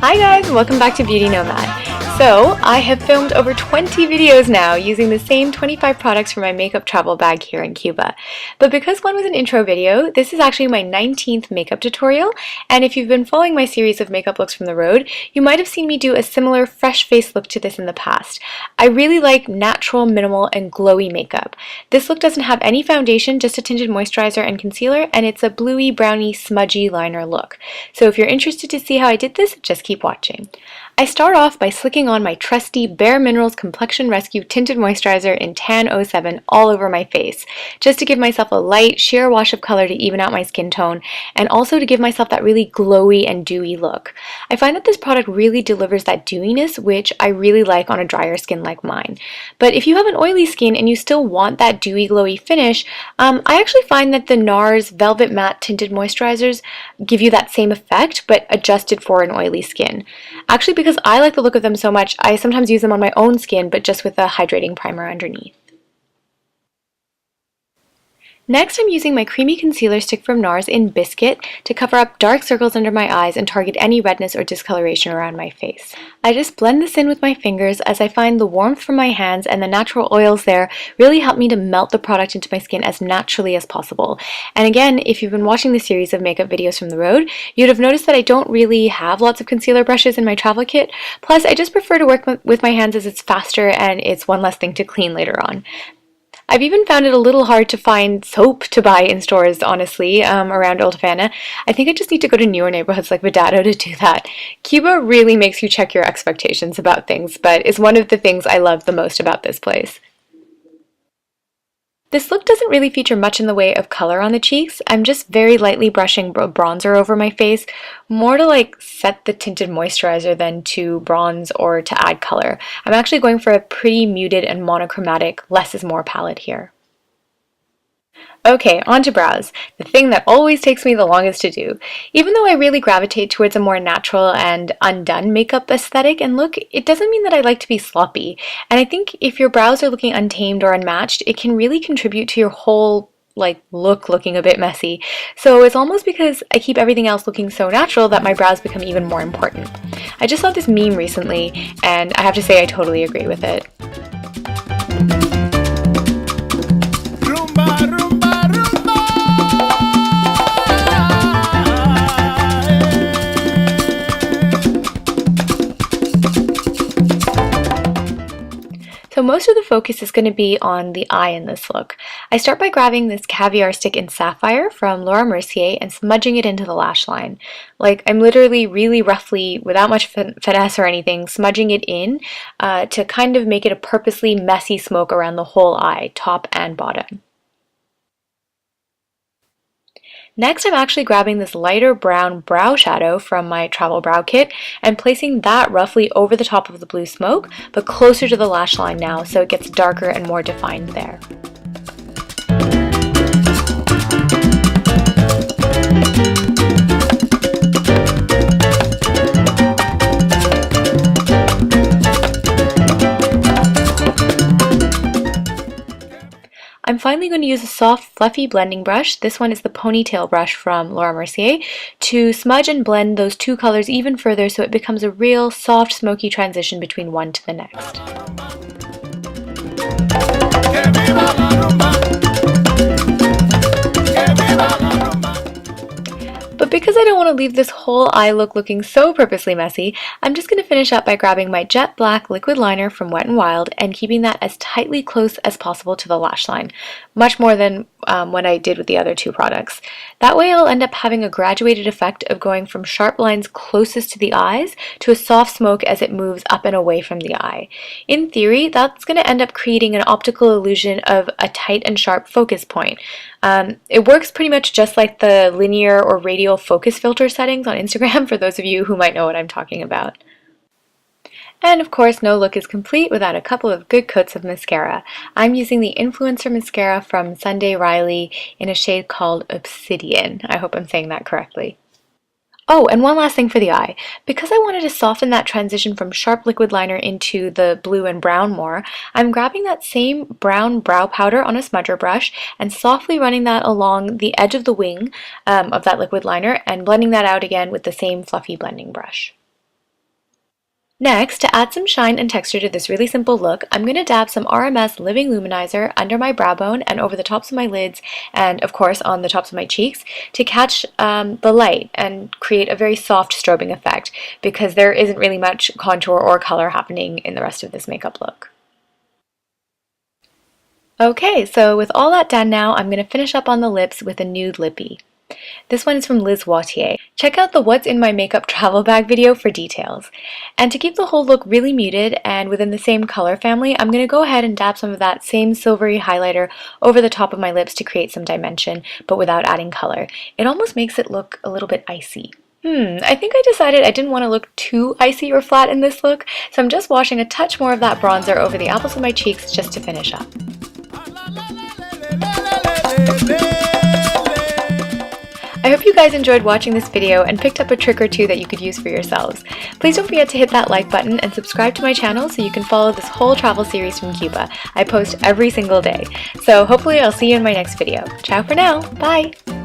Hi guys, welcome back to Beauty Nomad. So, I have filmed over 20 videos now using the same 25 products from my makeup travel bag here in Cuba. But because one was an intro video, this is actually my 19th makeup tutorial, and if you've been following my series of makeup looks from the road, you might have seen me do a similar fresh face look to this in the past. I really like natural, minimal, and glowy makeup. This look doesn't have any foundation, just a tinted moisturizer and concealer, and it's a bluey, browny, smudgy liner look. So if you're interested to see how I did this, just keep watching. I start off by slicking on my trusty Bare Minerals Complexion Rescue Tinted Moisturizer in Tan 07 all over my face, just to give myself a light, sheer wash of color to even out my skin tone, and also to give myself that really glowy and dewy look. I find that this product really delivers that dewiness, which I really like on a drier skin like mine. But if you have an oily skin and you still want that dewy, glowy finish, I actually find that the NARS Velvet Matte Tinted Moisturizers give you that same effect, but adjusted for an oily skin. Actually, because I like the look of them so much, I sometimes use them on my own skin, but just with a hydrating primer underneath. Next, I'm using my creamy concealer stick from NARS in Biscuit to cover up dark circles under my eyes and target any redness or discoloration around my face. I just blend this in with my fingers as I find the warmth from my hands and the natural oils there really help me to melt the product into my skin as naturally as possible. And again, if you've been watching the series of makeup videos from the road, you'd have noticed that I don't really have lots of concealer brushes in my travel kit. Plus, I just prefer to work with my hands as it's faster and it's one less thing to clean later on. I've even found it a little hard to find soap to buy in stores, honestly, around Old Havana. I think I just need to go to newer neighborhoods like Vedado to do that. Cuba really makes you check your expectations about things, but it's one of the things I love the most about this place. This look doesn't really feature much in the way of color on the cheeks. I'm just very lightly brushing bronzer over my face, more to like set the tinted moisturizer than to bronze or to add color. I'm actually going for a pretty muted and monochromatic less is more palette here. Okay, on to brows, the thing that always takes me the longest to do. Even though I really gravitate towards a more natural and undone makeup aesthetic and look, it doesn't mean that I like to be sloppy. And I think if your brows are looking untamed or unmatched, it can really contribute to your whole look looking a bit messy. So it's almost because I keep everything else looking so natural that my brows become even more important. I just saw this meme recently, and I have to say I totally agree with it. Rumba, rumba, rumba. So most of the focus is going to be on the eye in this look. I start by grabbing this caviar stick in Sapphire from Laura Mercier and smudging it into the lash line. Like, I'm literally really roughly, without much finesse or anything, smudging it in to kind of make it a purposely messy smoke around the whole eye, top and bottom. Next, I'm actually grabbing this lighter brown brow shadow from my travel brow kit and placing that roughly over the top of the blue smoke, but closer to the lash line now so it gets darker and more defined there. I'm finally going to use a soft, fluffy blending brush. This one is the ponytail brush from Laura Mercier to smudge and blend those two colors even further so it becomes a real soft, smoky transition between one to the next. But because I don't want to leave this whole eye look looking so purposely messy, I'm just going to finish up by grabbing my jet black liquid liner from Wet n Wild and keeping that as tightly close as possible to the lash line, much more than what I did with the other two products. That way I'll end up having a graduated effect of going from sharp lines closest to the eyes to a soft smoke as it moves up and away from the eye. In theory, that's going to end up creating an optical illusion of a tight and sharp focus point. It works pretty much just like the linear or radial focus filter settings on Instagram, for those of you who might know what I'm talking about. And of course, no look is complete without a couple of good coats of mascara. I'm using the Influencer Mascara from Sunday Riley in a shade called Obsidian. I hope I'm saying that correctly. Oh, and one last thing for the eye. Because I wanted to soften that transition from sharp liquid liner into the blue and brown more, I'm grabbing that same brown brow powder on a smudger brush and softly running that along the edge of the wing of that liquid liner and blending that out again with the same fluffy blending brush. Next, to add some shine and texture to this really simple look, I'm going to dab some RMS Living Luminizer under my brow bone and over the tops of my lids and, of course, on the tops of my cheeks to catch the light and create a very soft strobing effect because there isn't really much contour or color happening in the rest of this makeup look. Okay, so with all that done now, I'm going to finish up on the lips with a nude lippy. This one is from Liz Wautier. Check out the What's in My Makeup travel bag video for details. And to keep the whole look really muted and within the same color family, I'm going to go ahead and dab some of that same silvery highlighter over the top of my lips to create some dimension, but without adding color. It almost makes it look a little bit icy. I think I decided I didn't want to look too icy or flat in this look, so I'm just washing a touch more of that bronzer over the apples of my cheeks just to finish up. I hope you guys enjoyed watching this video and picked up a trick or two that you could use for yourselves. Please don't forget to hit that like button and subscribe to my channel so you can follow this whole travel series from Cuba. I post every single day. So hopefully I'll see you in my next video. Ciao for now. Bye!